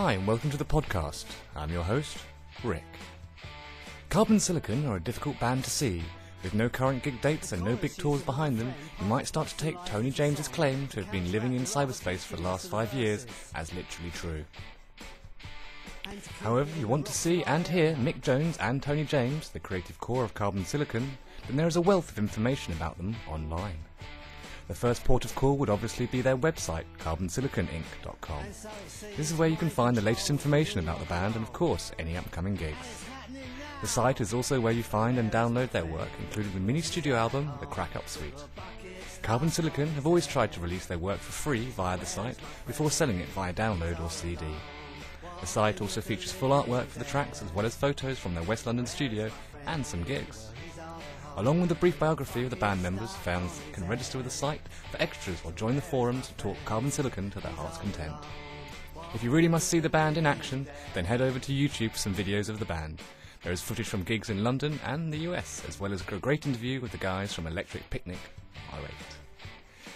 Hi and welcome to the podcast. I'm your host, Rick. Carbon Silicon are a difficult band to see. With no current gig dates and no big tours behind them, you might start to take Tony James's claim to have been living in cyberspace for the last 5 years as literally true. However, if you want to see and hear Mick Jones and Tony James, the creative core of Carbon Silicon, then there is a wealth of information about them online. The first port of call would obviously be their website, carbonsiliconinc.com. This is where you can find the latest information about the band and, of course, any upcoming gigs. The site is also where you find and download their work, including the mini studio album, The Crack Up Suite. Carbon Silicon have always tried to release their work for free via the site before selling it via download or CD. The site also features full artwork for the tracks as well as photos from their West London studio and some gigs. Along with a brief biography of the band members, fans can register with the site for extras or join the forum to talk Carbon Silicon to their heart's content. If you really must see the band in action, then head over to YouTube for some videos of the band. There is footage from gigs in London and the US, as well as a great interview with the guys from Electric Picnic, R8.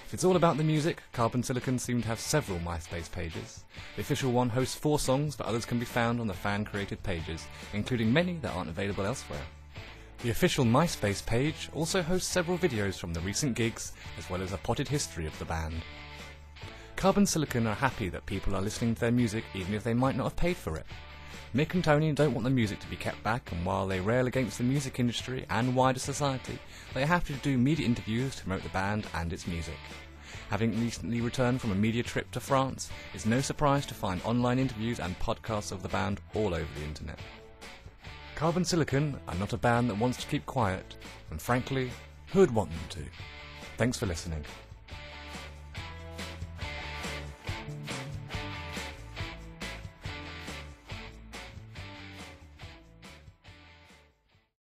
If it's all about the music, Carbon Silicon seem to have several MySpace pages. The official one hosts 4 songs, but others can be found on the fan-created pages, including many that aren't available elsewhere. The official MySpace page also hosts several videos from the recent gigs, as well as a potted history of the band. Carbon Silicon are happy that people are listening to their music even if they might not have paid for it. Mick and Tony don't want the music to be kept back, and while they rail against the music industry and wider society, they are happy to do media interviews to promote the band and its music. Having recently returned from a media trip to France, it's no surprise to find online interviews and podcasts of the band all over the internet. Carbon Silicon are not a band that wants to keep quiet, and frankly, who'd want them to? Thanks for listening.